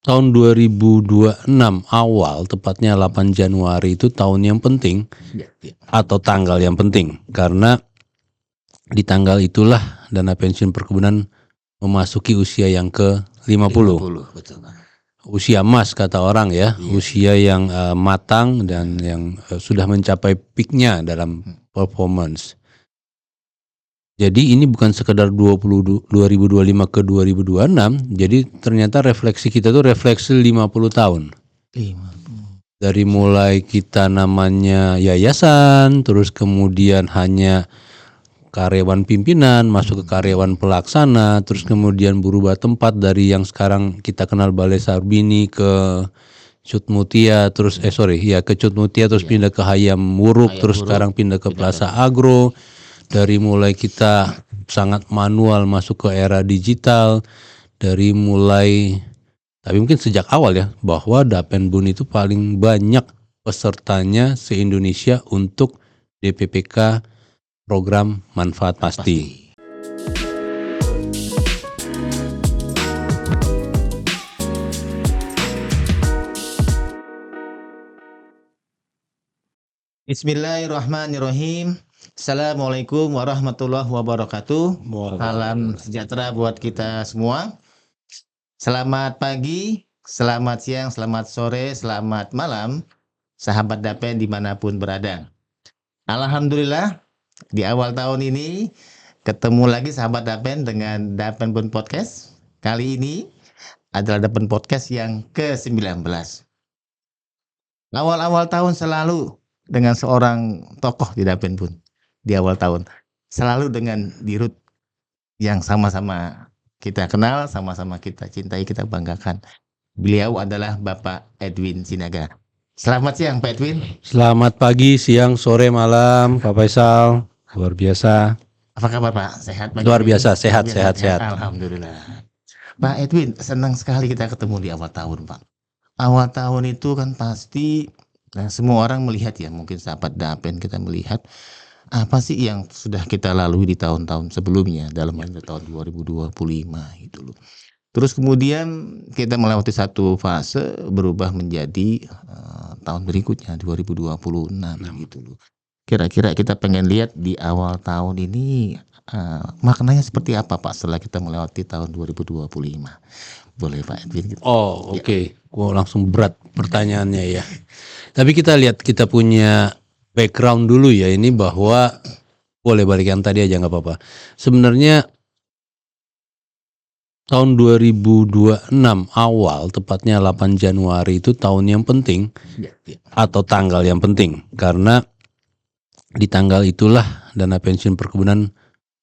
Tahun 2026 awal, tepatnya 8 Januari itu tahun yang penting atau tanggal yang penting, karena di tanggal itulah dana pensiun perkebunan memasuki usia yang ke-50. Betul. Usia emas kata orang ya, usia yang matang dan yang sudah mencapai peaknya dalam performance. Jadi ini bukan sekedar 2025 ke 2026, jadi ternyata refleksi kita tuh refleksi 50 tahun. Dari mulai kita namanya yayasan, terus kemudian hanya karyawan pimpinan, masuk ke karyawan pelaksana, terus kemudian berubah tempat dari yang sekarang kita kenal Balai Sarbini ke Cut Mutia, terus ke Cut Mutia, terus pindah ke Hayam Wuruk, terus sekarang pindah ke Plaza Agro. Dari mulai kita sangat manual masuk ke era digital, dari mulai, tapi mungkin sejak awal ya, bahwa Dapenbun itu paling banyak pesertanya se-Indonesia untuk DPPK program manfaat pasti. Bismillahirrahmanirrahim. Assalamualaikum warahmatullahi wabarakatuh. Salam sejahtera buat kita semua. Selamat pagi, selamat siang, selamat sore, selamat malam, sahabat Dapen dimanapun berada. Alhamdulillah di awal tahun ini ketemu lagi sahabat Dapen dengan Dapenbun Podcast. Kali ini adalah Dapen Podcast yang ke-19. Awal-awal tahun selalu dengan seorang tokoh di Dapenbun di awal tahun, selalu dengan dirut yang sama-sama kita kenal, sama-sama kita cintai, kita banggakan. Beliau adalah Bapak Edwin Sinaga. Selamat siang Pak Edwin. Selamat pagi, siang, sore, malam Pak Faisal. Luar biasa. Apa kabar Pak? Sehat Pak? Luar biasa, sehat. Alhamdulillah. Pak Edwin, senang sekali kita ketemu di awal tahun Pak. Awal tahun itu kan pasti semua orang melihat ya, mungkin sahabat Dapen kita melihat apa sih yang sudah kita lalui di tahun-tahun sebelumnya dalam tahun 2025 gitu loh. Terus kemudian kita melewati satu fase berubah menjadi tahun berikutnya 2026 gitu loh. Kira-kira kita pengen lihat di awal tahun ini maknanya seperti apa Pak setelah kita melewati tahun 2025. Boleh Pak Edwin? Oh oke. Gua langsung berat pertanyaannya ya. Tapi kita lihat, kita punya background dulu ya ini, bahwa boleh balik yang tadi aja nggak apa-apa. Sebenarnya tahun 2026 awal, tepatnya 8 Januari itu tahun yang penting atau tanggal yang penting, karena di tanggal itulah dana pensiun perkebunan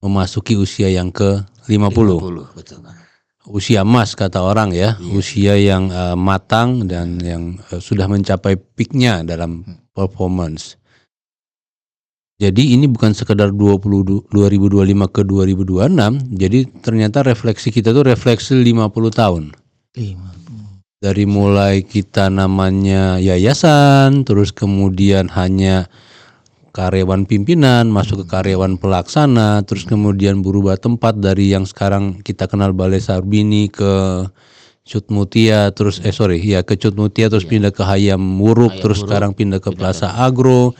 memasuki usia yang ke-50. Betul. Usia emas kata orang ya, usia yang matang dan yang sudah mencapai peaknya dalam performance. Jadi ini bukan sekedar 2025 ke 2026, jadi ternyata refleksi kita tuh refleksi 50 tahun. Dari mulai kita namanya yayasan, terus kemudian hanya karyawan pimpinan, masuk ke karyawan pelaksana, terus kemudian berubah tempat dari yang sekarang kita kenal Balai Sarbini ke Cut Mutia, terus ke Cut Mutia, terus pindah ke Hayam Wuruk, terus sekarang pindah ke Plaza Agro.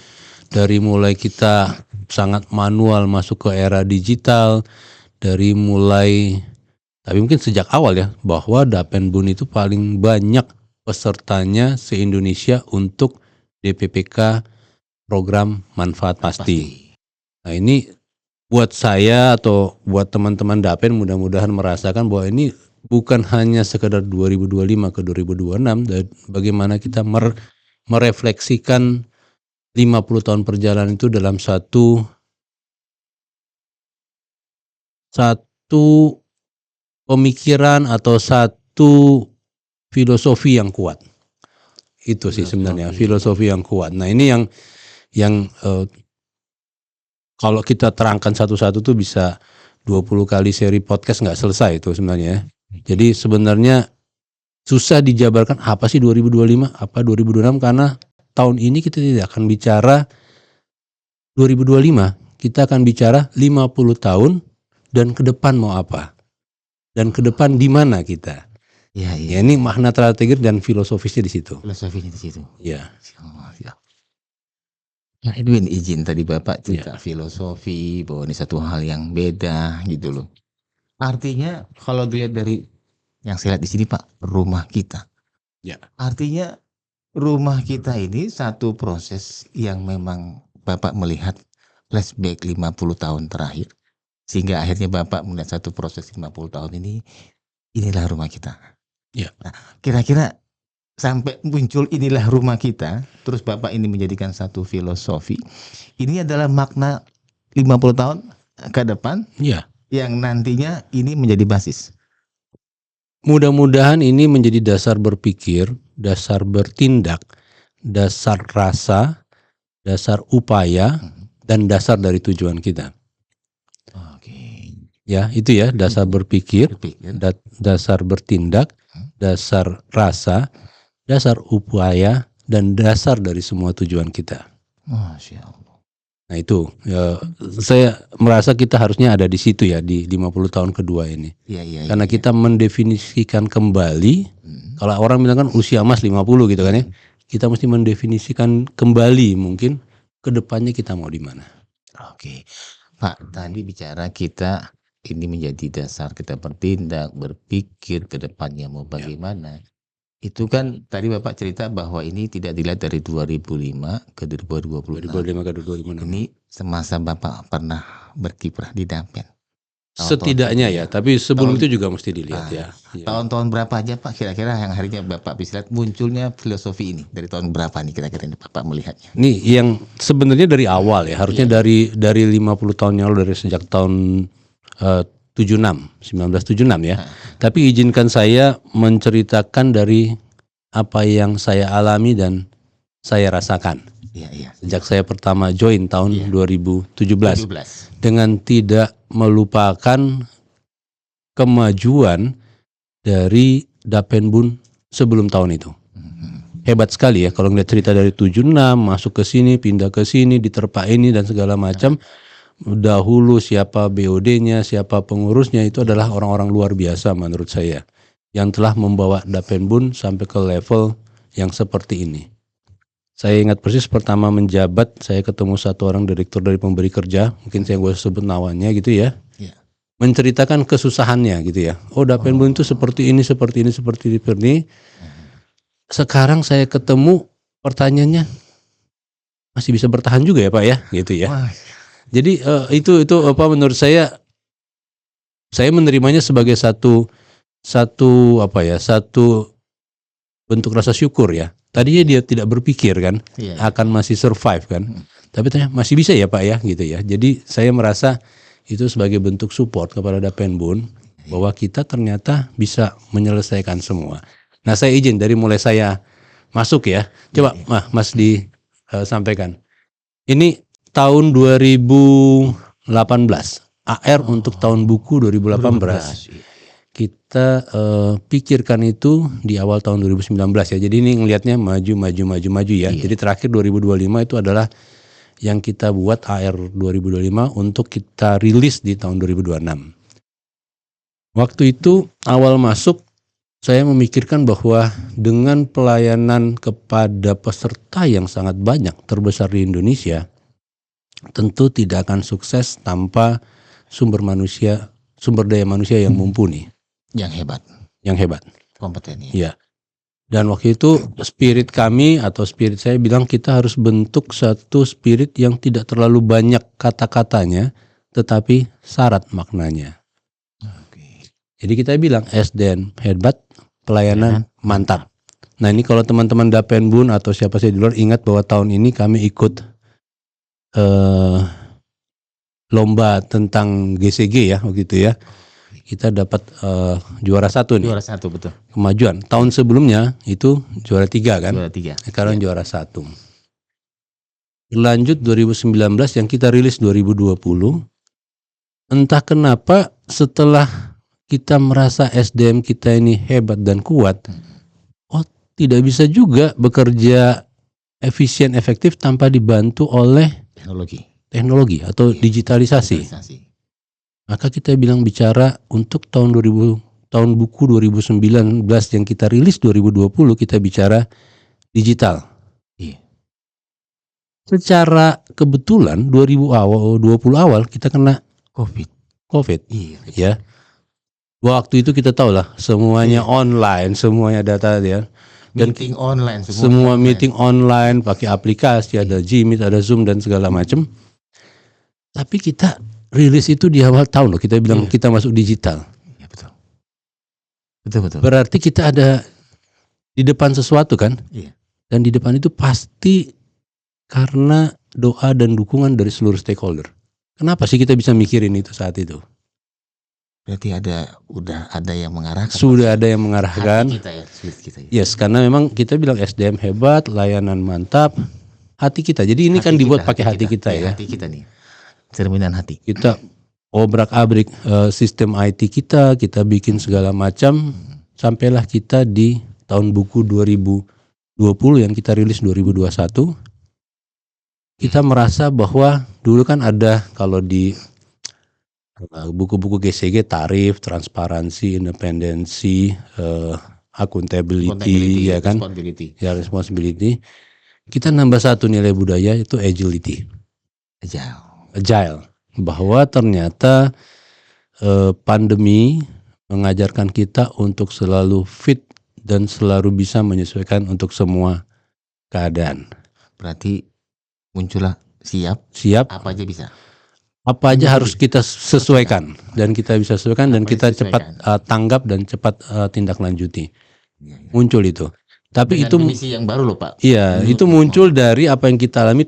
Dari mulai kita sangat manual masuk ke era digital, dari mulai, tapi mungkin sejak awal ya, bahwa Dapenbun itu paling banyak pesertanya se-Indonesia untuk DPPK program manfaat pasti. Nah ini buat saya atau buat teman-teman Dapen mudah-mudahan merasakan bahwa ini bukan hanya sekedar 2025 ke 2026, dan bagaimana kita merefleksikan 50 tahun perjalanan itu dalam satu pemikiran atau satu filosofi yang kuat. Itu sih sebenarnya filosofi yang kuat. Nah ini yang kalau kita terangkan satu-satu tuh bisa 20 kali seri podcast nggak selesai itu sebenarnya. Jadi sebenarnya susah dijabarkan apa sih 2025, apa 2026, karena tahun ini kita tidak akan bicara 2025, kita akan bicara 50 tahun dan ke depan mau apa, dan ke depan di mana kita. Iya, Ya ini makna strategis dan filosofisnya di situ. filosofinya di situ. Ya. Oh, ya. Nah, Edwin izin tadi Bapak Iya. cerita filosofi bahwa ini satu hal yang beda gitu loh. Artinya kalau dilihat dari yang saya lihat di sini Pak, rumah kita. Ya. Artinya rumah kita ini satu proses yang memang Bapak melihat flashback 50 tahun terakhir. Sehingga akhirnya Bapak melihat satu proses 50 tahun ini, inilah rumah kita. Ya. Nah, kira-kira sampai muncul inilah rumah kita, terus Bapak ini menjadikan satu filosofi. Ini adalah makna 50 tahun ke depan Ya. yang nantinya ini menjadi basis. Mudah-mudahan ini menjadi dasar berpikir, dasar bertindak, dasar rasa, dasar upaya, dan dasar dari tujuan kita. Oke. Ya, itu ya, dasar berpikir, Berpikir. dasar bertindak, dasar rasa, dasar upaya, dan dasar dari semua tujuan kita. Masya Allah. Nah itu, ya, saya merasa kita harusnya ada di situ ya, di 50 tahun kedua ini. Iya. Karena kita mendefinisikan kembali, kalau orang bilang kan usia emas 50 gitu kan ya, kita mesti mendefinisikan kembali mungkin ke depannya kita mau di mana. Oke. Pak, tadi bicara kita ini menjadi dasar kita bertindak, berpikir ke depannya mau bagaimana. Itu kan tadi Bapak cerita bahwa ini tidak dilihat dari 2005 ke 2026. 2005 ke 2026. Ini semasa Bapak pernah berkiprah di Dapen. Setidaknya ya, tapi sebelum itu juga mesti dilihat ya. Tahun-tahun berapa aja Pak kira-kira yang akhirnya Bapak bisa lihat munculnya filosofi ini? Dari tahun berapa nih kira-kira ini Bapak melihatnya? Ini yang sebenarnya dari awal ya, harusnya dari 50 tahun yang lalu, dari sejak tahun 1976 ya. Tapi izinkan saya menceritakan dari apa yang saya alami dan saya rasakan. Iya. Sejak saya pertama join tahun 2017. 17. Dengan tidak melupakan kemajuan dari Dapenbun sebelum tahun itu. Hebat sekali ya kalau ngeliat cerita dari 76 masuk ke sini, pindah ke sini, diterpa ini dan segala macam. Dahulu siapa BOD-nya, siapa pengurusnya, itu adalah orang-orang luar biasa menurut saya, yang telah membawa Dapenbun sampai ke level yang seperti ini. Saya ingat persis pertama menjabat, saya ketemu satu orang direktur dari pemberi kerja, mungkin saya gue sebut namanya gitu ya, menceritakan kesusahannya gitu ya. Oh, Dapenbun itu seperti ini. Sekarang saya ketemu, pertanyaannya masih bisa bertahan juga ya Pak ya, gitu ya. Jadi itu apa menurut saya menerimanya sebagai satu bentuk rasa syukur ya. Tadinya dia tidak berpikir kan akan masih survive kan, tapi ternyata masih bisa ya Pak ya, gitu ya. Jadi saya merasa itu sebagai bentuk support kepada Dapenbun bahwa kita ternyata bisa menyelesaikan semua. Nah saya izin dari mulai saya masuk ya, coba Mas disampaikan. Ini tahun 2018, AR untuk tahun buku 2018. Kita pikirkan itu di awal tahun 2019 ya. Jadi ini ngelihatnya maju ya. Jadi terakhir 2025 itu adalah yang kita buat AR 2025 untuk kita rilis di tahun 2026. Waktu itu awal masuk saya memikirkan bahwa dengan pelayanan kepada peserta yang sangat banyak, terbesar di Indonesia, tentu tidak akan sukses tanpa sumber daya manusia yang mumpuni. Yang hebat. Kompeten ya. Ya. Dan waktu itu spirit saya bilang kita harus bentuk satu spirit yang tidak terlalu banyak kata-katanya, tetapi syarat maknanya. Jadi kita bilang SDM hebat, pelayanan mantap. Nah ini kalau teman-teman Dapenbun atau siapa saja di luar ingat bahwa tahun ini kami ikut lomba tentang GCG ya, begitu ya. Kita dapat juara 1 nih. Juara 1 betul. Kemajuan. Tahun sebelumnya itu juara 3 kan. Juara 3. Sekarang juara 1. Berlanjut 2019 yang kita rilis 2020. Entah kenapa setelah kita merasa SDM kita ini hebat dan kuat, tidak bisa juga bekerja efisien efektif tanpa dibantu oleh teknologi atau digitalisasi. Maka kita bicara untuk tahun tahun buku 2019 yang kita rilis 2020 kita bicara digital. Iya. Secara kebetulan 2020 awal kita kena COVID. Iya. Ya. Waktu itu kita tahu lah semuanya online, semuanya data ya. Dan Meeting online semua meeting online pakai aplikasi, ada Jimmy, ada Zoom dan segala macam. Tapi kita rilis itu di awal tahun loh, kita bilang kita masuk digital. Iya, betul. Berarti kita ada di depan sesuatu kan? Iya. Dan di depan itu pasti karena doa dan dukungan dari seluruh stakeholder. Kenapa sih kita bisa mikirin itu saat itu? Berarti udah ada yang mengarahkan. Sudah ada yang mengarahkan. Hati kita ya, kita ya. Yes, karena memang kita bilang SDM hebat, layanan mantap, hati kita. Jadi ini kan dibuat pakai hati kita ya. Hati kita nih, cerminan hati. Kita obrak-abrik sistem IT kita bikin segala macam, sampailah kita di tahun buku 2020 yang kita rilis 2021. Kita merasa bahwa dulu kan ada kalau di buku-buku GCG tarif, transparansi, independensi, accountability, ya kan? Responsibility. Kita nambah satu nilai budaya itu agility. Agile. Bahwa ternyata pandemi mengajarkan kita untuk selalu fit dan selalu bisa menyesuaikan untuk semua keadaan. Berarti muncullah siap apa aja bisa. Apa aja harus kita sesuaikan dan kita bisa sesuaikan dan kita cepat tanggap dan cepat tindak lanjuti. Muncul itu. Tapi itu misi yang baru loh Pak. Iya, itu muncul dari apa yang kita alami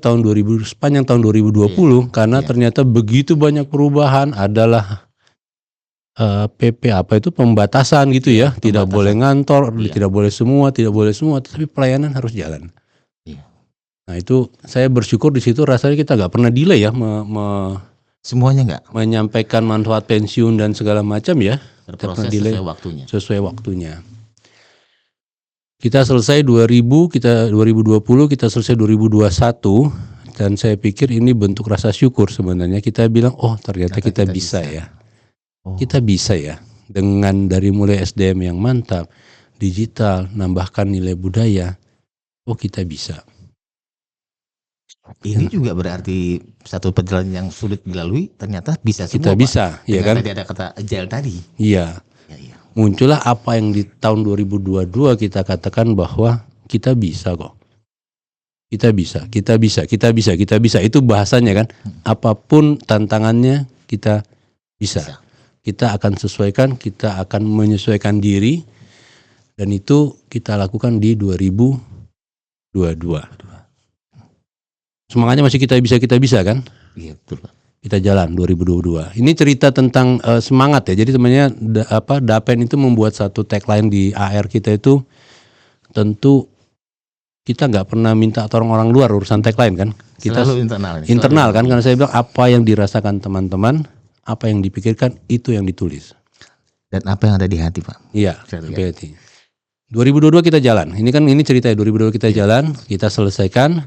sepanjang tahun 2020 karena ternyata begitu banyak perubahan, adalah PP pembatasan gitu ya, tidak boleh ngantor, tidak boleh semua, tapi pelayanan harus jalan. Nah itu saya bersyukur di situ rasanya kita nggak pernah delay ya semuanya nggak menyampaikan manfaat pensiun dan segala macam ya. Berproses sesuai waktunya. Kita selesai 2020, kita selesai 2021 dan saya pikir ini bentuk rasa syukur sebenarnya. Kita bilang ternyata kita bisa ya. Kita bisa ya dengan dari mulai SDM yang mantap, digital, nambahkan nilai budaya. Kita bisa. Ini juga berarti satu perjalanan yang sulit dilalui ternyata bisa semua. Kita bisa, ya kan? Tadi ada kata agile tadi. Iya. Muncullah apa yang di tahun 2022 kita katakan bahwa kita bisa kok. Kita bisa. Itu bahasanya kan. Apapun tantangannya kita bisa. Kita akan sesuaikan, kita akan menyesuaikan diri dan itu kita lakukan di 2022. Semangatnya masih kita bisa kan? Iya betul Pak. Kita jalan 2022. Ini cerita tentang semangat ya. Jadi sebenarnya Dapen itu membuat satu tagline di AR kita itu tentu kita nggak pernah minta orang luar urusan tagline kan. Kita selalu internal kan karena saya bilang apa yang dirasakan teman-teman, apa yang dipikirkan itu yang ditulis. Dan apa yang ada di hati Pak. Iya, di hati. 2022 kita jalan. Ini cerita 2022 kita jalan, kita selesaikan.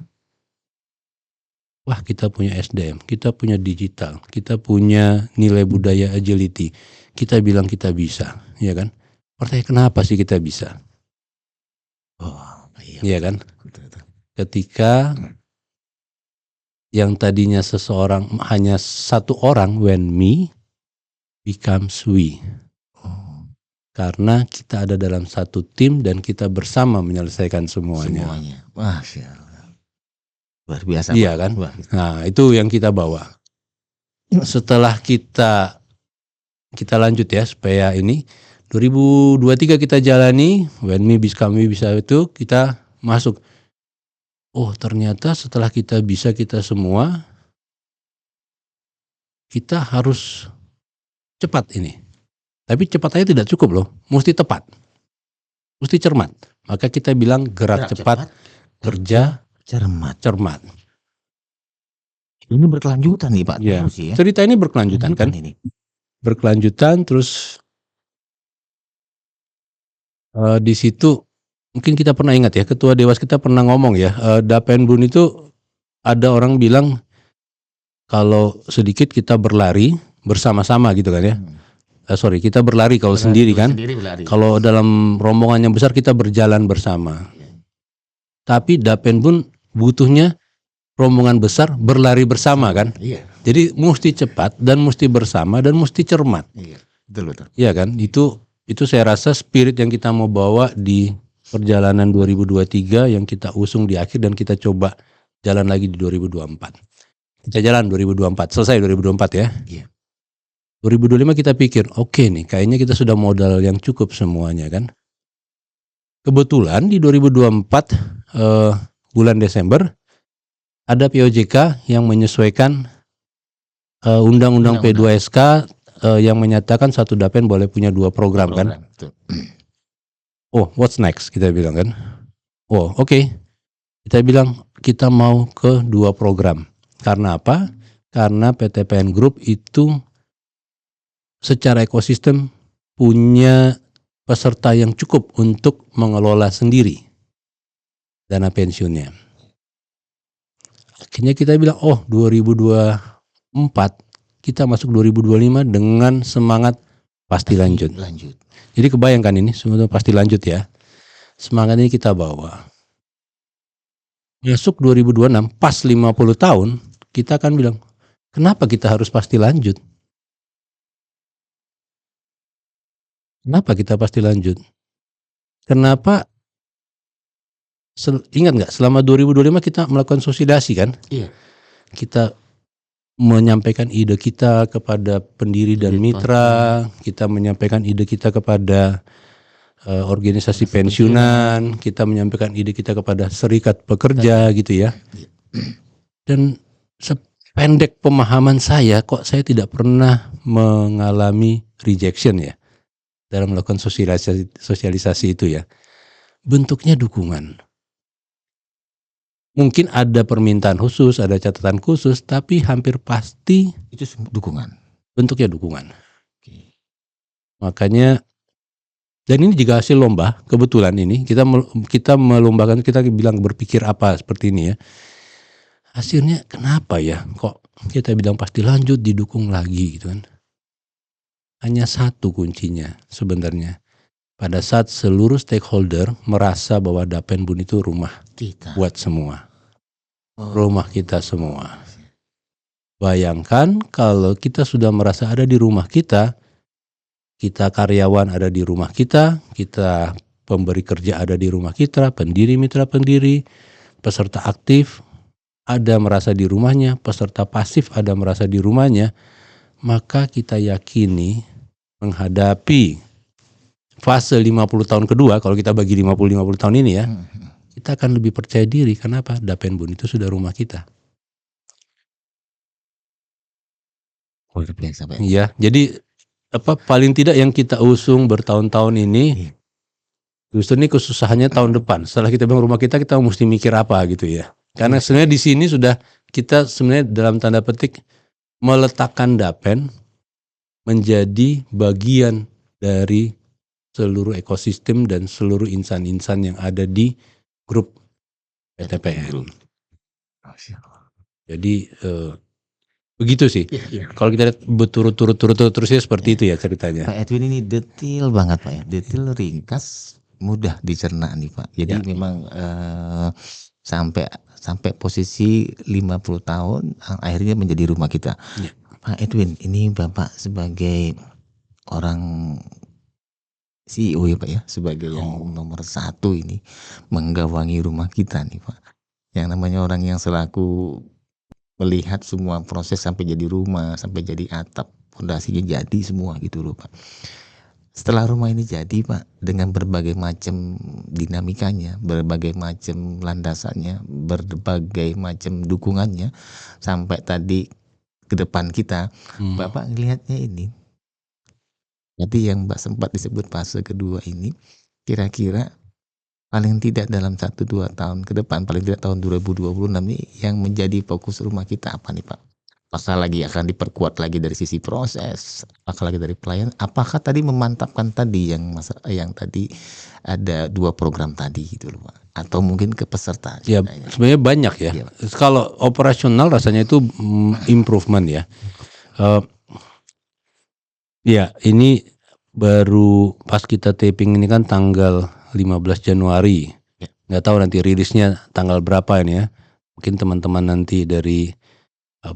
Wah kita punya SDM, kita punya digital, kita punya nilai budaya agility. Kita bilang kita bisa, ya kan? Pertanyaan kenapa sih kita bisa? Iya kan? Ketika yang tadinya seseorang hanya satu orang, when me becomes we. Karena kita ada dalam satu tim dan kita bersama menyelesaikan semuanya. Masya Allah. Luar biasa. Iya kan? Nah itu yang kita bawa. Setelah kita lanjut ya supaya ini 2023 kita jalani when me become we bisa itu kita masuk. Ternyata setelah kita bisa kita semua kita harus cepat ini. Tapi cepat aja tidak cukup loh, mesti tepat. Mesti cermat. Maka kita bilang gerak cepat, kerja cermat. Ini berkelanjutan nih Pak. Ya. Cerita ini berkelanjutan kan? Berkelanjutan terus di situ mungkin kita pernah ingat ya, ketua dewas kita pernah ngomong ya, Dapenbun itu ada orang bilang kalau sedikit kita berlari bersama-sama gitu kan ya. kita berlari kalau sendiri kan. Sendiri berlari. Kalau dalam rombongan yang besar kita berjalan bersama. Tapi Dapen pun butuhnya rombongan besar berlari bersama kan. Iya. Jadi mesti cepat dan mesti bersama dan mesti cermat. Iya. Betul. Iya kan? Itu saya rasa spirit yang kita mau bawa di perjalanan 2023 yang kita usung di akhir dan kita coba jalan lagi di 2024. Kita jalan 2024, selesai 2024 ya. Iya. 2025 kita pikir, oke nih, kayaknya kita sudah modal yang cukup semuanya kan. Kebetulan di 2024 bulan Desember ada POJK yang menyesuaikan Undang-Undang P2SK yang menyatakan satu Dapen boleh punya 2 program kan. Betul. Oh, what's next? Kita bilang kan. Oh, oke. Kita bilang kita mau ke 2 program. Karena apa? Karena PTPN Group itu secara ekosistem punya peserta yang cukup untuk mengelola sendiri dana pensiunnya. Akhirnya kita bilang, oh 2024 kita masuk 2025 dengan semangat pasti lanjut. Jadi kebayangkan ini semua pasti lanjut ya. Semangat ini kita bawa. Masuk 2026 pas 50 tahun kita akan bilang, kenapa kita harus pasti lanjut? Kenapa kita pasti lanjut? Kenapa? Ingat nggak selama 2025 kita melakukan sosialisasi kan? Iya. Kita menyampaikan ide kita kepada pendiri dan mitra, kita menyampaikan ide kita kepada organisasi pensiunan, kita menyampaikan ide kita kepada serikat pekerja gitu ya. Dan sependek pemahaman saya, kok saya tidak pernah mengalami rejection ya dalam melakukan sosialisasi itu ya. Bentuknya dukungan. Mungkin ada permintaan khusus, ada catatan khusus, tapi hampir pasti itu dukungan. Bentuknya dukungan. Makanya, dan ini juga hasil lomba, kebetulan ini kita melombakan, kita bilang berpikir apa seperti ini ya. Hasilnya kenapa ya kok kita bilang pasti lanjut, didukung lagi gitu kan. Hanya satu kuncinya sebenarnya. Pada saat seluruh stakeholder merasa bahwa Dapenbun itu rumah kita buat semua. Rumah kita semua. Bayangkan kalau kita sudah merasa ada di rumah kita karyawan ada di rumah kita pemberi kerja ada di rumah kita, pendiri mitra pendiri, peserta aktif ada merasa di rumahnya, peserta pasif ada merasa di rumahnya, maka kita yakini menghadapi fase 50 tahun kedua, kalau kita bagi 50 tahun ini ya, kita akan lebih percaya diri. Kenapa? Dapenbun itu sudah rumah kita. Iya, jadi paling tidak yang kita usung bertahun-tahun ini, justru ini kesusahannya tahun depan. Setelah kita bangun rumah kita mesti mikir apa gitu ya. Karena sebenarnya di sini sudah kita sebenarnya dalam tanda petik meletakkan Dapen menjadi bagian dari seluruh ekosistem dan seluruh insan-insan yang ada di grup PTPN. Jadi begitu sih. Kalau kita lihat berturut-turut terusnya seperti itu ya ceritanya. Pak Edwin ini detail banget Pak ya, detail ringkas, mudah dicerna nih Pak. Jadi memang sampai posisi 50 tahun akhirnya menjadi rumah kita. Pak Edwin, ini Bapak sebagai orang CEO ya Pak ya, sebagai yang nomor 1 ini menggawangi rumah kita nih Pak. Yang namanya orang yang selaku melihat semua proses sampai jadi rumah, sampai jadi atap, fondasinya jadi semua gitu loh Pak. Setelah rumah ini jadi Pak, dengan berbagai macam dinamikanya, berbagai macam landasannya, berbagai macam dukungannya, sampai tadi ke depan kita, Bapak ngelihatnya ini. Jadi yang Mbak sempat disebut fase kedua ini, kira-kira paling tidak dalam 1-2 tahun ke depan, paling tidak tahun 2026 ini yang menjadi fokus rumah kita apa nih Pak? Apakah lagi akan diperkuat lagi dari sisi proses, apakah lagi dari pelayan, apakah tadi memantapkan tadi yang tadi ada 2 program tadi gitu loh Pak? Atau mungkin ke peserta? Ya sebenarnya banyak ya. Kalau operasional rasanya itu improvement ya. Ya, ini baru pas kita taping ini kan tanggal 15 Januari. Ya. Nggak tahu nanti rilisnya tanggal berapa ini ya. Mungkin teman-teman nanti dari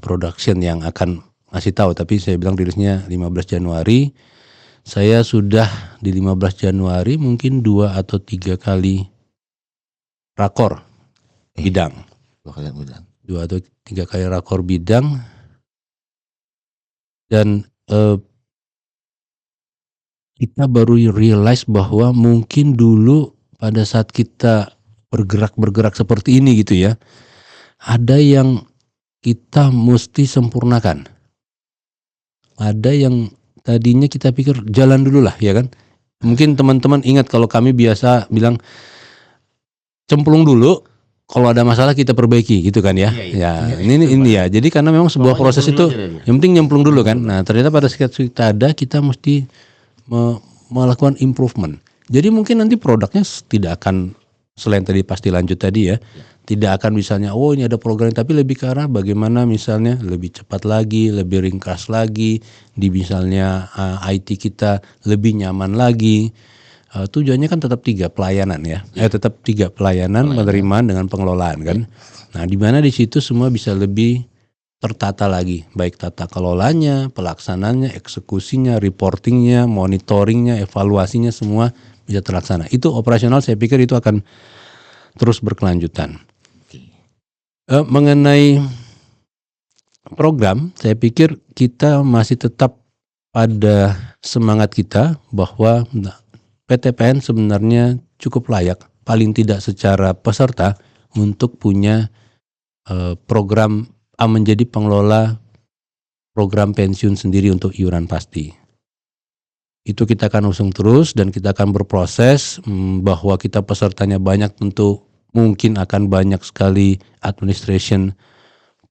production yang akan ngasih tahu, tapi saya bilang rilisnya 15 Januari. Saya sudah di 15 Januari mungkin 2 atau 3 kali rakor bidang. 2 kali bidang. 2 atau 3 kali rakor bidang. Dan kita baru realize bahwa mungkin dulu pada saat kita bergerak seperti ini gitu ya, ada yang kita mesti sempurnakan. Ada yang tadinya kita pikir jalan dulu lah, ya kan? Mungkin teman-teman ingat kalau kami biasa bilang cemplung dulu, kalau ada masalah kita perbaiki gitu kan ya. Iya. Ya, ini ya. Jadi karena memang sebuah proses itu yang penting nyemplung dulu kan. Nah, ternyata pada saat kita ada, kita mesti melakukan improvement. Jadi mungkin nanti produknya tidak akan selain tadi pasti lanjut tadi ya, tidak akan misalnya ini ada program, tapi lebih ke arah bagaimana misalnya lebih cepat lagi, lebih ringkas lagi, di misalnya IT kita lebih nyaman lagi. Tujuannya kan tetap 3 pelayanan ya, tetap 3 pelayanan, penerimaan dengan pengelolaan kan. Nah, di mana di situ semua bisa lebih tertata lagi, baik tata kelolanya, pelaksananya, eksekusinya, reportingnya, monitoringnya, evaluasinya semua bisa terlaksana. Itu operasional saya pikir itu akan terus berkelanjutan. Mengenai program, saya pikir kita masih tetap pada semangat kita bahwa PTPN sebenarnya cukup layak, paling tidak secara peserta, untuk punya program menjadi pengelola program pensiun sendiri untuk iuran pasti. Itu kita akan usung terus dan kita akan berproses, bahwa kita pesertanya banyak, tentu mungkin akan banyak sekali administration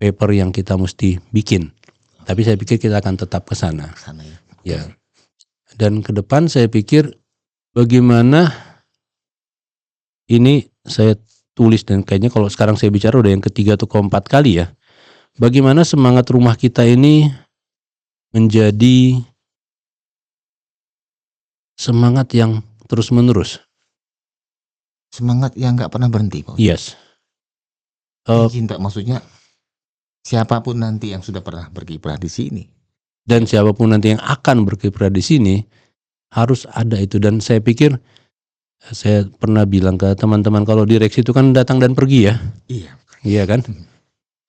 paper yang kita mesti bikin. Tapi saya pikir kita akan tetap ke sana. Ya. Dan ke depan saya pikir bagaimana ini saya tulis, dan kayaknya kalau sekarang saya bicara udah yang ketiga atau keempat kali ya. Bagaimana semangat rumah kita ini menjadi semangat yang terus-menerus. Semangat yang nggak pernah berhenti, Pak. Yes. Cinta, maksudnya siapapun nanti yang sudah pernah berkiprah di sini. Dan siapapun nanti yang akan berkiprah di sini harus ada itu. Dan saya pikir, saya pernah bilang ke teman-teman, kalau direksi itu kan datang dan pergi ya. Iya kan?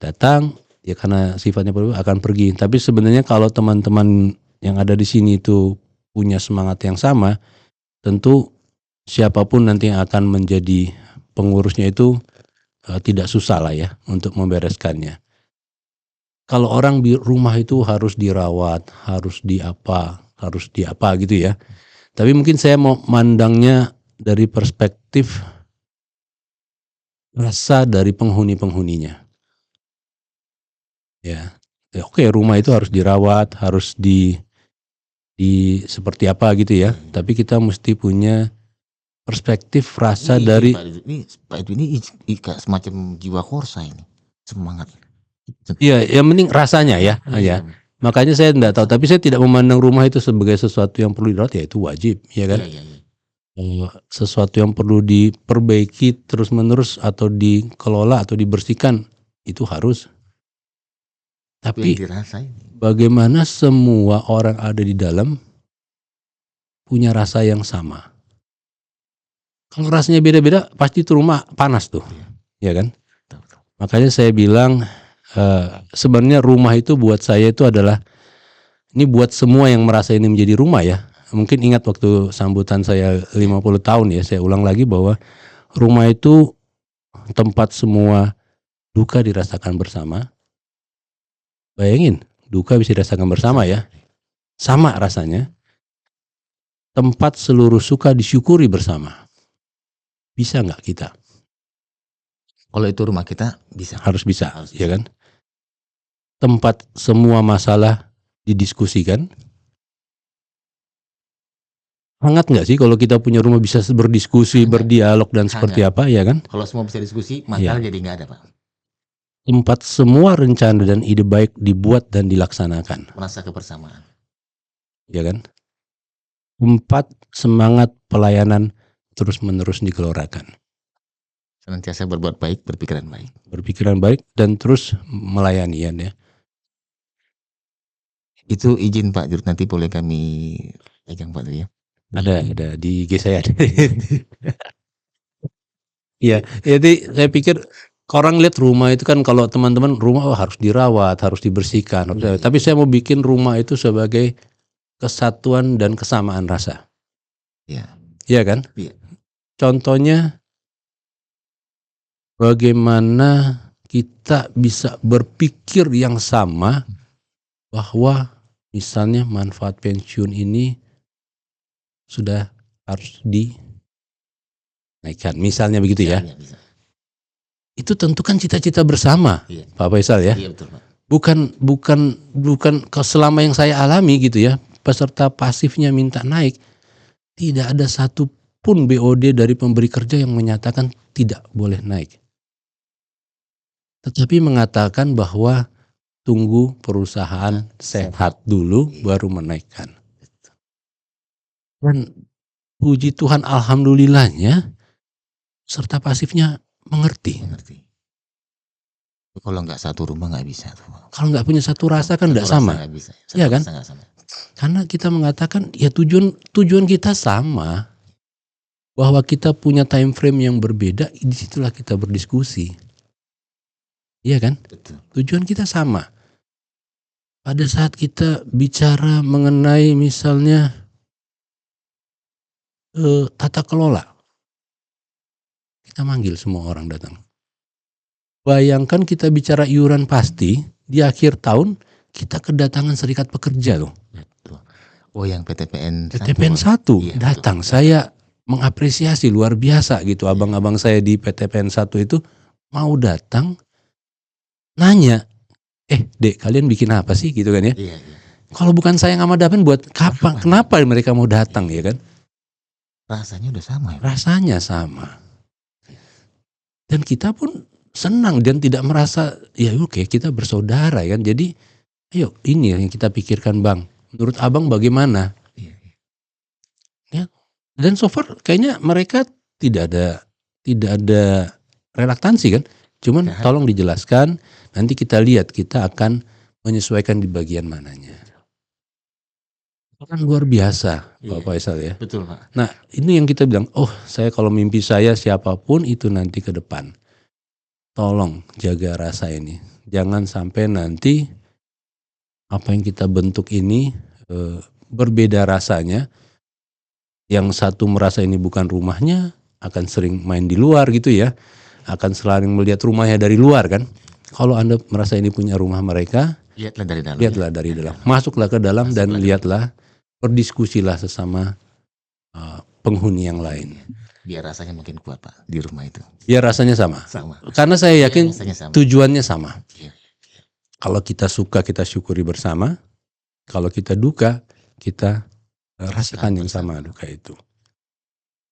Datang, ya karena sifatnya akan pergi. Tapi sebenarnya kalau teman-teman yang ada di sini itu punya semangat yang sama, tentu siapapun nanti yang akan menjadi pengurusnya itu tidak susah lah ya untuk membereskannya. Kalau orang di rumah itu harus dirawat, harus di apa gitu ya. Tapi mungkin saya mau mandangnya dari perspektif rasa dari penghuni-penghuninya. Ya, oke, rumah itu harus dirawat, harus di seperti apa gitu ya. Tapi kita mesti punya perspektif rasa dari Pak Edwin ini semacam jiwa korsa ini, semangat. Iya, yang penting rasanya ya. Ya. Makanya saya tidak tahu, tapi saya tidak memandang rumah itu sebagai sesuatu yang perlu dirawat, ya itu wajib, ya kan? Sesuatu yang perlu diperbaiki terus-menerus atau dikelola atau dibersihkan itu harus. Tapi bagaimana semua orang ada di dalam punya rasa yang sama. Kalau rasanya beda-beda, pasti itu rumah panas tuh, ya kan? Makanya saya bilang sebenarnya rumah itu buat saya itu adalah, ini buat semua yang merasa ini menjadi rumah ya. Mungkin ingat waktu sambutan saya 50 tahun ya, saya ulang lagi bahwa rumah itu tempat semua duka dirasakan bersama. Bayangin, duka bisa dirasakan bersama ya. Sama rasanya. Tempat seluruh suka disyukuri bersama. Bisa nggak kita? Kalau itu rumah kita bisa. Harus bisa, ya kan? Tempat semua masalah didiskusikan. Hangat nggak sih kalau kita punya rumah bisa berdiskusi, berdialog dan seperti apa, ya kan? Kalau semua bisa diskusi, masalah jadi nggak ada, Pak. Tempat semua rencana dan ide baik dibuat dan dilaksanakan. Merasa kebersamaan. ya kan? 4, semangat pelayanan terus-menerus digelorakan. Senantiasa berbuat baik, berpikiran baik. Berpikiran baik dan terus melayani ya. Itu izin Pak Jurut, nanti boleh kami pegang Pak dulu ya. Ada di IG saya ada. Iya, jadi saya pikir orang lihat rumah itu kan kalau teman-teman rumah harus dirawat, harus dibersihkan. Tapi saya mau bikin rumah itu sebagai kesatuan dan kesamaan rasa. Iya. Iya kan? Iya. Contohnya bagaimana kita bisa berpikir yang sama bahwa misalnya manfaat pensiun ini sudah harus dinaikkan. Misalnya begitu ya. Iya, bisa. Itu tentu kan cita-cita bersama, Iya. Pak Faisal ya. Iya betul Pak. Bukan selama yang saya alami gitu ya, peserta pasifnya minta naik, tidak ada satupun BOD dari pemberi kerja yang menyatakan tidak boleh naik. Tetapi mengatakan bahwa tunggu perusahaan sehat dulu baru menaikkan. Dan puji Tuhan alhamdulillahnya peserta pasifnya mengerti. Kalau nggak satu rumah nggak bisa tuh. Kalau nggak punya satu rasa kan nggak sama. Iya kan? Karena kita mengatakan ya tujuan kita sama, bahwa kita punya time frame yang berbeda, disitulah kita berdiskusi. Iya kan? Betul. Tujuan kita sama. Pada saat kita bicara mengenai misalnya tata kelola, kita manggil semua orang datang. Bayangkan kita bicara iuran pasti, di akhir tahun kita kedatangan serikat pekerja loh. Betul. Oh yang PTPN 1 iya, datang. Betul. Saya mengapresiasi luar biasa gitu. Abang-abang saya di PTPN 1 itu mau datang nanya, Dek kalian bikin apa sih gitu kan ya. Iya. Kalau bukan saya yang ngamadapen buat kapan? Kenapa mereka mau datang ya kan? Rasanya udah sama ya. Rasanya sama. Dan kita pun senang dan tidak merasa ya oke kita bersaudara kan. Jadi ayo ini yang kita pikirkan Bang. Menurut Abang bagaimana? Ya. Dan so far kayaknya mereka tidak ada relaktansi kan. Cuman tolong dijelaskan, nanti kita lihat kita akan menyesuaikan di bagian mananya. Kan luar biasa Pak Faisal ya. Betul Pak. Nah ini yang kita bilang, saya kalau mimpi saya siapapun itu nanti ke depan. Tolong jaga rasa ini. Jangan sampai nanti apa yang kita bentuk ini berbeda rasanya. Yang satu merasa ini bukan rumahnya, akan sering main di luar gitu ya. Akan sering melihat rumahnya dari luar kan. Kalau Anda merasa ini punya rumah mereka, lihatlah dari dalam. Masuklah ke dalam dan lihatlah, berdiskusilah sesama penghuni yang lain. Biar rasanya makin kuat Pak di rumah itu. Biar rasanya sama. Karena saya yakin tujuannya sama. Kalau kita suka kita syukuri bersama. Kalau kita duka kita rasakan yang sama duka itu.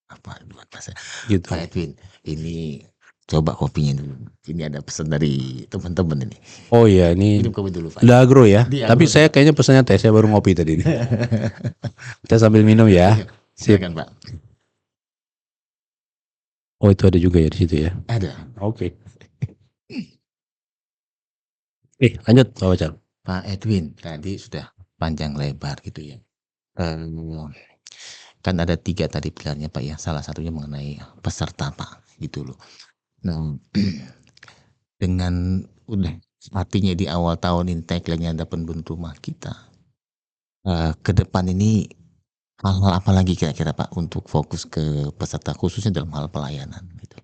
Apa buat Mas? Gitu. Pak Edwin, ini coba kopinya dulu. Ini ada pesan dari teman-teman ini. Oh iya, ini minum kopi dulu Pak. Udah agro ya. Tapi saya kayaknya pesannya teh, saya baru ngopi tadi. Kita sambil minum ya. Silakan Pak. Oh itu ada juga ya di situ ya. Ada. Oke. Lanjut Pak Wacal. Pak Edwin, tadi sudah panjang lebar gitu ya. Kan ada 3 tadi pilarnya Pak ya. Salah satunya mengenai peserta Pak gitu loh. Nah, dengan udah artinya di awal tahun ini tagline-nya ada penghuni rumah kita. Ke depan ini hal-hal apa lagi kira-kira Pak untuk fokus ke peserta khususnya dalam hal pelayanan gitu.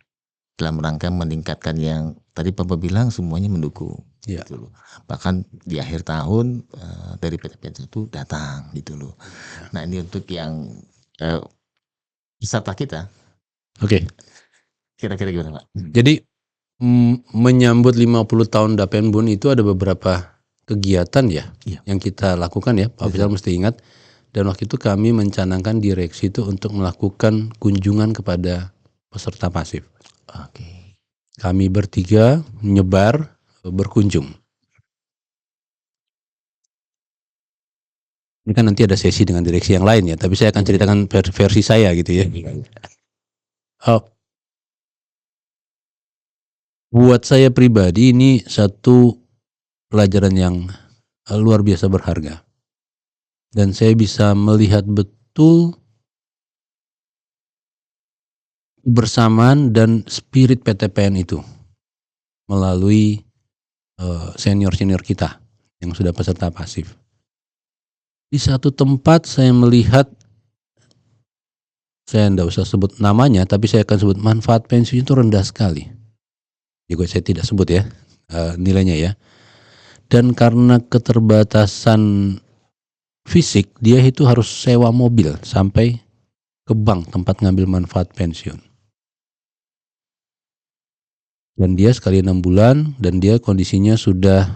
Dalam rangka meningkatkan yang tadi Bapak bilang semuanya mendukung gitu loh. Bahkan di akhir tahun dari PTPN 1 datang gitu loh. Nah ini untuk yang peserta kita. Oke. Kira-kira gimana Pak? Jadi menyambut 50 tahun Dapenbun itu ada beberapa kegiatan ya yang kita lakukan ya. Pak Faisal mesti ingat. Dan waktu itu kami mencanangkan direksi itu untuk melakukan kunjungan kepada peserta pasif. Oke. Kami bertiga menyebar berkunjung. Ini kan nanti ada sesi dengan direksi yang lain ya, tapi saya akan ceritakan versi saya gitu ya. Buat saya pribadi ini satu pelajaran yang luar biasa berharga. Dan saya bisa melihat betul bersamaan dan spirit PTPN itu melalui senior-senior kita yang sudah peserta pasif. Di satu tempat saya melihat, saya tidak usah sebut namanya, tapi saya akan sebut manfaat pensiun itu rendah sekali. Juga saya tidak sebut ya nilainya ya. Dan karena keterbatasan fisik, dia itu harus sewa mobil sampai ke bank tempat ngambil manfaat pensiun. Dan dia sekali 6 bulan dan dia kondisinya sudah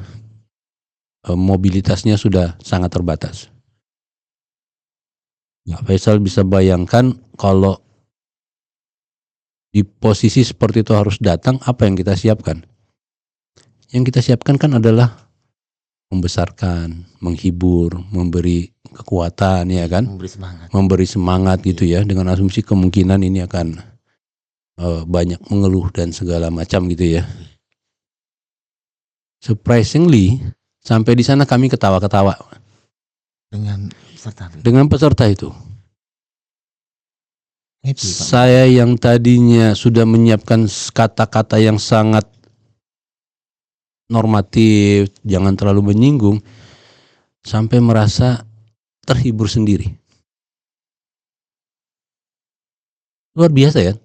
mobilitasnya sudah sangat terbatas. Nah, Faisal bisa bayangkan kalau di posisi seperti itu harus datang, apa yang kita siapkan? Yang kita siapkan kan adalah membesarkan, menghibur, memberi kekuatan ya kan? Memberi semangat gitu ya, dengan asumsi kemungkinan ini akan banyak mengeluh dan segala macam gitu ya. Surprisingly, sampai di sana kami ketawa-ketawa dengan peserta itu. Saya yang tadinya sudah menyiapkan kata-kata yang sangat normatif, jangan terlalu menyinggung, sampai merasa terhibur sendiri. Luar biasa ya.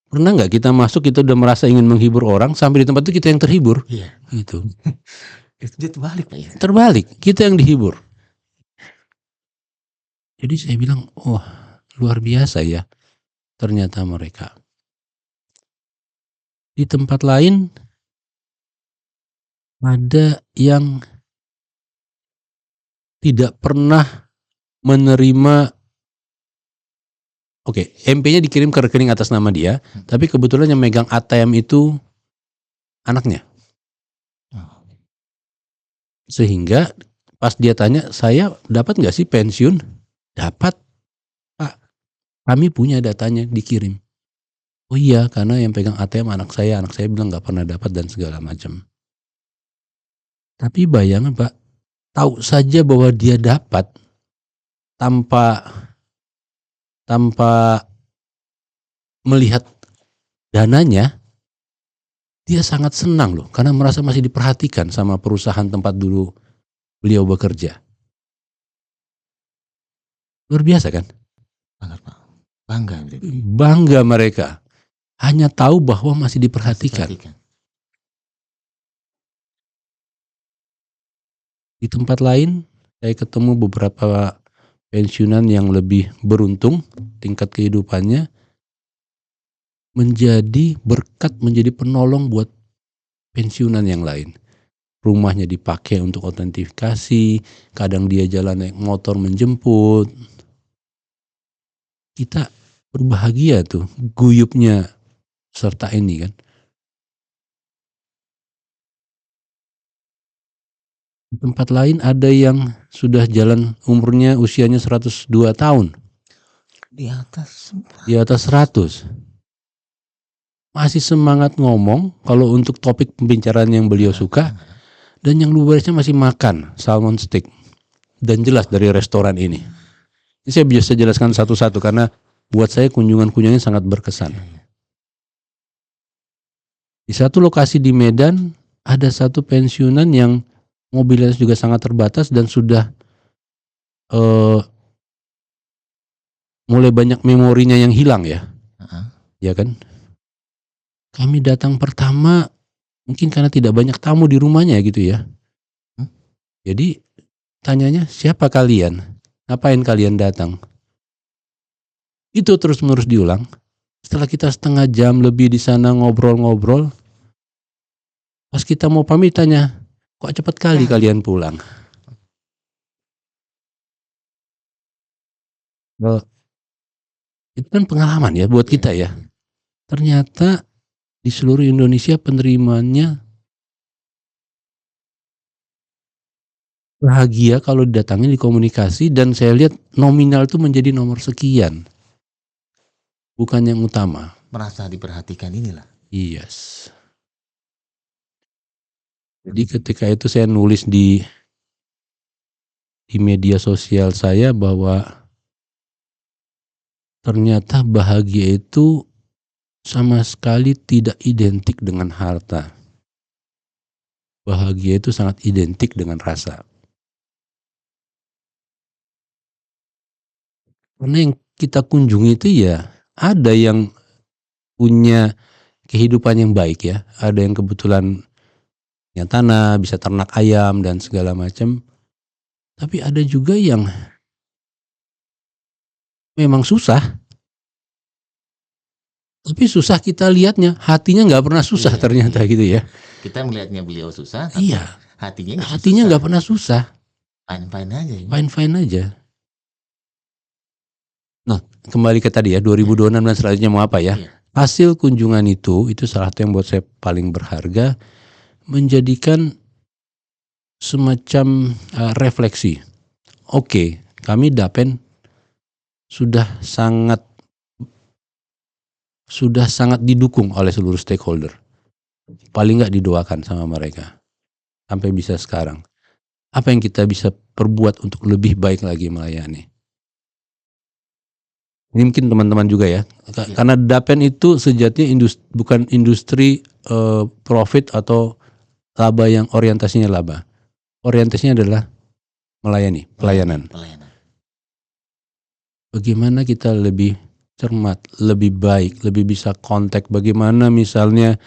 Pernah nggak kita masuk, kita udah merasa ingin menghibur orang, sampai di tempat itu kita yang terhibur? Iya. Gitu. Itu terbalik Pak ya? Terbalik, kita yang dihibur. Jadi saya bilang, wah luar biasa ya ternyata mereka. Di tempat lain ada yang tidak pernah menerima, MP-nya dikirim ke rekening atas nama dia, tapi kebetulan yang megang ATM itu anaknya. Sehingga pas dia tanya, saya dapat nggak sih pensiun? Dapat Pak, kami punya datanya, dikirim. Oh iya, karena yang pegang ATM anak saya bilang nggak pernah dapat dan segala macam. Tapi bayangan Pak, tahu saja bahwa dia dapat tanpa melihat dananya, dia sangat senang loh, karena merasa masih diperhatikan sama perusahaan tempat dulu beliau bekerja. Luar biasa kan? Bangga mereka. Hanya tahu bahwa masih diperhatikan. Di tempat lain, saya ketemu beberapa pensiunan yang lebih beruntung, tingkat kehidupannya menjadi berkat, menjadi penolong buat pensiunan yang lain. Rumahnya dipakai untuk autentifikasi, kadang dia jalan naik motor menjemput. Kita berbahagia tuh, guyupnya serta ini kan. Di tempat lain ada yang sudah jalan umurnya, usianya 102 tahun. Di atas 100. Masih semangat ngomong kalau untuk topik pembicaraan yang beliau suka. Dan yang luar biasa masih makan salmon steak. Dan jelas dari restoran ini. Ini saya bisa jelaskan satu-satu karena buat saya kunjungan-kunjungannya sangat berkesan. Di satu lokasi di Medan ada satu pensiunan yang mobilitas juga sangat terbatas dan sudah mulai banyak memorinya yang hilang ya. Ya kan? Kami datang pertama mungkin karena tidak banyak tamu di rumahnya gitu ya. Jadi tanyanya, siapa kalian? Ngapain kalian datang? Itu terus-menerus diulang. Setelah kita setengah jam lebih di sana ngobrol-ngobrol, pas kita mau pamit tanya, kok cepat kali kalian pulang? Itu kan pengalaman ya buat kita ya. Ternyata di seluruh Indonesia penerimaannya bahagia kalau didatangin di komunikasi dan saya lihat nominal itu menjadi nomor sekian, bukan yang utama. Merasa diperhatikan inilah. Yes. Jadi ketika itu saya nulis di media sosial saya bahwa ternyata bahagia itu sama sekali tidak identik dengan harta. Bahagia itu sangat identik dengan rasa. Karena yang kita kunjungi itu ya ada yang punya kehidupan yang baik ya, ada yang kebetulan punya tanah, bisa ternak ayam dan segala macam. Tapi ada juga yang memang susah. Tapi susah kita lihatnya, hatinya nggak pernah susah Iya, ternyata iya. gitu ya. Kita melihatnya beliau susah, tapi Iya, hatinya hatinya nggak pernah susah, fine-fine aja ya. fine-fine aja. Nah, kembali ke tadi ya, 2026 dan selanjutnya mau apa ya? Iya. Hasil kunjungan itu salah satu yang buat saya paling berharga, menjadikan semacam refleksi. Oke, kami Dapen sudah sangat didukung oleh seluruh stakeholder. Paling nggak didoakan sama mereka sampai bisa sekarang. Apa yang kita bisa perbuat untuk lebih baik lagi melayani? Ini mungkin teman-teman juga ya, karena Dapen itu sejatinya bukan industri profit atau laba yang orientasinya laba. Orientasinya adalah melayani, pelayanan. Bagaimana kita lebih cermat, lebih baik, lebih bisa kontak, bagaimana misalnya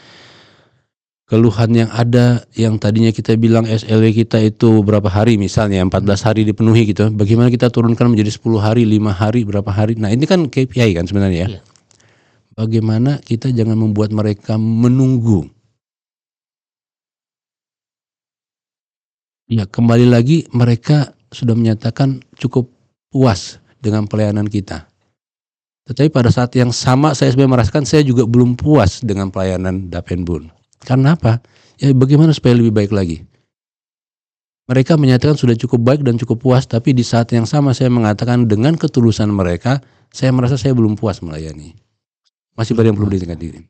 keluhan yang ada yang tadinya kita bilang SLW kita itu berapa hari misalnya 14 hari dipenuhi gitu, bagaimana kita turunkan menjadi 10 hari, 5 hari, berapa hari. Nah ini kan KPI kan sebenarnya ya. Iya. Bagaimana kita jangan membuat mereka menunggu. Ya kembali lagi mereka sudah menyatakan cukup puas dengan pelayanan kita. Tetapi pada saat yang sama saya sebenarnya merasakan saya juga belum puas dengan pelayanan Dapenbun. Karena apa? Ya bagaimana supaya lebih baik lagi? Mereka menyatakan sudah cukup baik dan cukup puas, tapi di saat yang sama saya mengatakan dengan ketulusan mereka, saya merasa saya belum puas melayani. Masih banyak yang perlu ditingkatkan.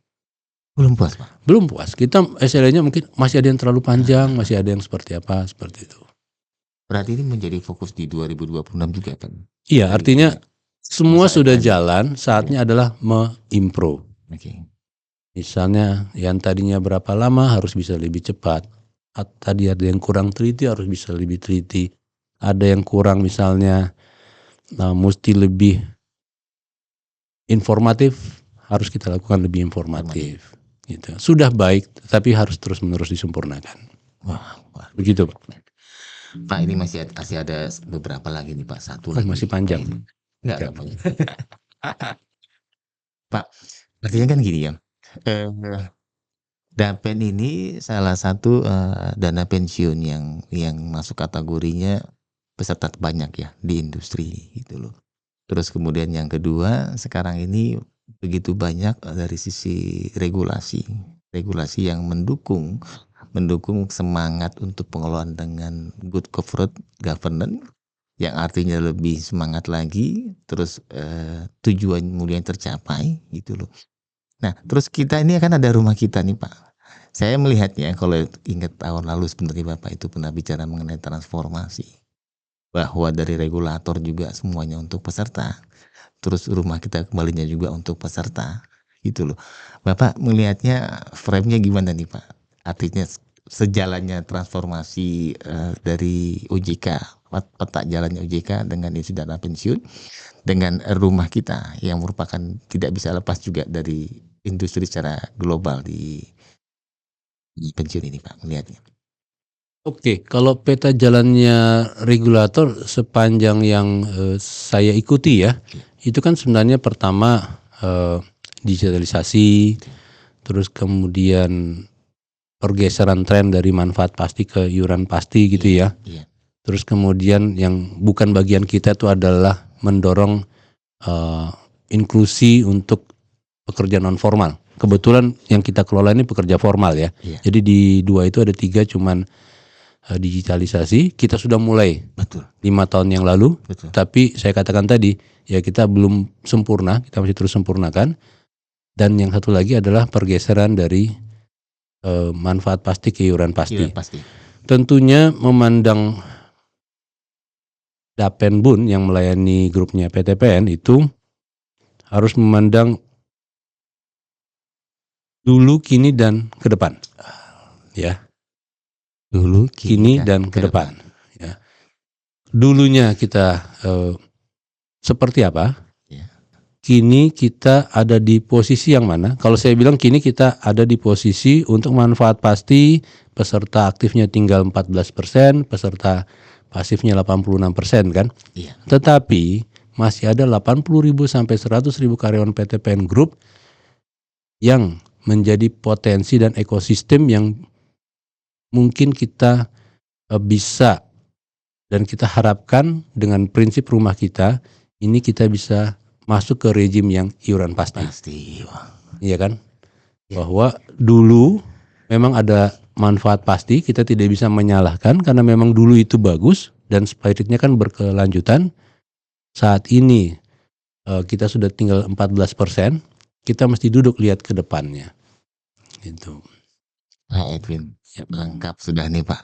Belum puas, Pak? Belum puas. Kita SLA-nya mungkin masih ada yang terlalu panjang, masih ada yang seperti apa, seperti itu. Berarti ini menjadi fokus di 2026 juga kan? Iya, artinya semua masa sudah depan. jalan, saatnya adalah me-improve. Oke. Misalnya yang tadinya berapa lama harus bisa lebih cepat. Tadi ada yang kurang teliti harus bisa lebih teliti. Ada yang kurang misalnya mesti lebih informatif, harus kita lakukan lebih informatif. Gitu. Sudah baik, tapi harus terus-menerus disempurnakan. Wah. Begitu, Pak. Pak ini masih ada beberapa lagi nih Pak. Satu lagi. Masih panjang. Enggak apa-apa. Pak, artinya kan gini ya. Dapen ini salah satu dana pensiun yang masuk kategorinya peserta terbanyak ya di industri gitu loh. Terus kemudian yang kedua, sekarang ini begitu banyak dari sisi regulasi yang mendukung semangat untuk pengelolaan dengan good corporate governance, yang artinya lebih semangat lagi, terus tujuan mulia yang tercapai gitu loh. Nah, terus kita ini kan ada rumah kita nih Pak. Saya melihatnya kalau ingat tahun lalu sebenarnya Bapak itu pernah bicara mengenai transformasi. Bahwa dari regulator juga semuanya untuk peserta. Terus rumah kita kembalinya juga untuk peserta. Gitu loh. Bapak melihatnya frame-nya gimana nih Pak? Artinya sejalannya transformasi dari OJK, peta jalannya OJK dengan isi dana pensiun, dengan rumah kita yang merupakan tidak bisa lepas juga dari industri secara global di pensiun ini Pak, melihatnya. Oke, kalau peta jalannya regulator sepanjang yang saya ikuti ya, itu kan sebenarnya pertama digitalisasi, terus kemudian pergeseran tren dari manfaat pasti ke iuran pasti gitu ya. Terus kemudian yang bukan bagian kita itu adalah mendorong inklusi untuk pekerja non formal. Kebetulan yang kita kelola ini pekerja formal ya. Jadi di dua itu ada 3 cuman digitalisasi. Kita sudah mulai Betul, 5 tahun yang lalu, betul. tapi saya katakan tadi ya kita belum sempurna, kita masih terus sempurnakan. Dan yang satu lagi adalah pergeseran dari manfaat pasti ke iuran pasti. Iya, pasti. Tentunya memandang Dapenbun yang melayani grupnya PTPN itu harus memandang dulu, kini, dan ke depan. Ya, Dulu, kini dan ke depan. Ya. Dulunya kita seperti apa? Ya. Kini kita ada di posisi yang mana? Kalau saya bilang kini kita ada di posisi untuk manfaat pasti, peserta aktifnya tinggal 14%, peserta pasifnya 86% kan? Iya. Tetapi masih ada 80.000 sampai 100.000 karyawan PTPN Group yang menjadi potensi dan ekosistem yang mungkin kita bisa dan kita harapkan dengan prinsip rumah kita ini kita bisa masuk ke rejim yang iuran pasti. Pasti. Wah. Iya kan? Ya. Bahwa dulu memang ada manfaat pasti, kita tidak bisa menyalahkan karena memang dulu itu bagus dan spiritnya kan berkelanjutan. Saat ini kita sudah tinggal 14%, kita mesti duduk lihat ke depannya. Gitu. Pak Edwin, lengkap sudah nih Pak.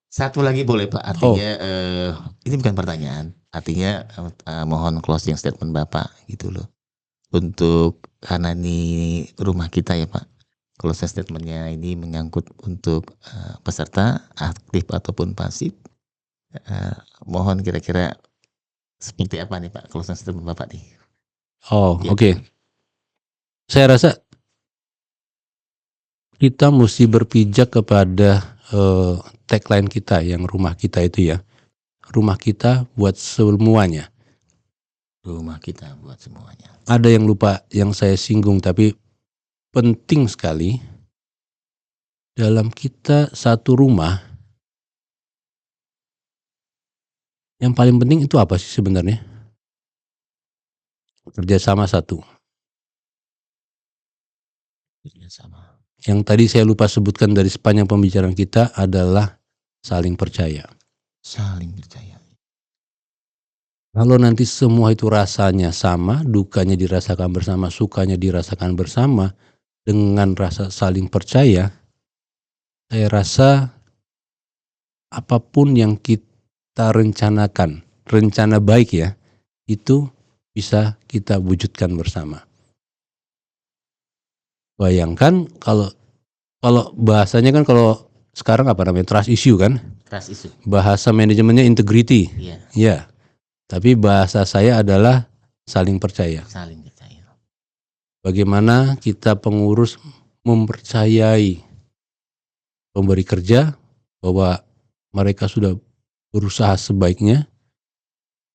Satu lagi boleh Pak, artinya ini bukan pertanyaan, artinya mohon closing statement Bapak gitu loh. Untuk karena ini rumah kita ya Pak, closing statementnya ini menyangkut untuk peserta aktif ataupun pasif. Mohon kira-kira seperti apa nih Pak closing statement Bapak nih? Oh, Ya. oke. Saya rasa kita mesti berpijak kepada tagline kita yang rumah kita itu ya. Rumah kita buat semuanya. Rumah kita buat semuanya. Ada yang lupa yang saya singgung tapi penting sekali. Dalam kita satu rumah, yang paling penting itu apa sih sebenarnya? Kerjasama satu. Kerjasama. Yang tadi saya lupa sebutkan dari sepanjang pembicaraan kita adalah saling percaya. Saling percaya. Kalau nanti semua itu rasanya sama, dukanya dirasakan bersama, sukanya dirasakan bersama, dengan rasa saling percaya, saya rasa apapun yang kita rencanakan, rencana baik ya, itu bisa kita wujudkan bersama. Bayangkan kalau bahasanya kan kalau sekarang apa namanya, trust issue kan? Trust issue. Bahasa manajemennya integrity. Iya. Ya. Tapi bahasa saya adalah saling percaya. Saling percaya. Bagaimana kita pengurus mempercayai pemberi kerja bahwa mereka sudah berusaha sebaiknya.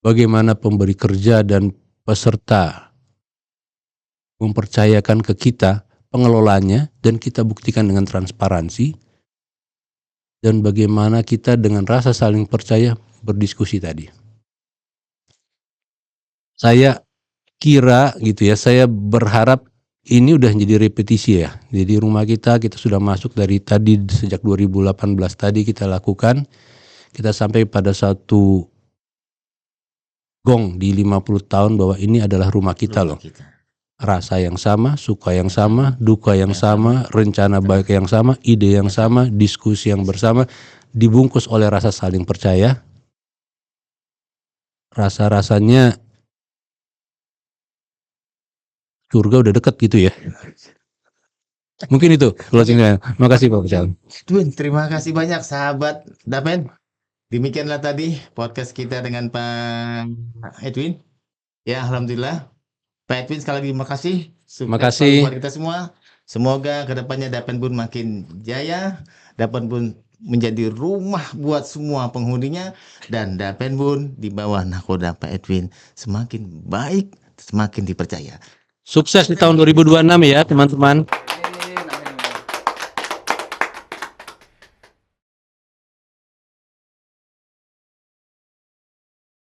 Bagaimana pemberi kerja dan peserta mempercayakan ke kita pengelolanya dan kita buktikan dengan transparansi. Dan bagaimana kita dengan rasa saling percaya berdiskusi tadi. Saya kira gitu ya, saya berharap ini udah jadi repetisi ya. Jadi rumah kita sudah masuk dari tadi sejak 2018 tadi kita lakukan. Kita sampai pada satu gong di 50 tahun bahwa ini adalah rumah kita loh. Rasa yang sama, suka yang sama, duka yang sama, rencana baik yang sama, ide yang sama, diskusi yang bersama, dibungkus oleh rasa saling percaya. Rasa-rasanya surga udah dekat gitu ya. Mungkin itu closingnya. Makasih Pak Pecal. Terima kasih banyak sahabat Dapen. Demikianlah tadi podcast kita dengan Pak Edwin. Ya, alhamdulillah. Pak Edwin sekali lagi terima kasih. Terima kasih buat kita semua. Semoga kedepannya Dapenbun makin jaya. Dapenbun menjadi rumah buat semua penghuninya. Dan Dapenbun di bawah nakoda Pak Edwin semakin baik, semakin dipercaya. Sukses di tahun 2026 ya teman-teman.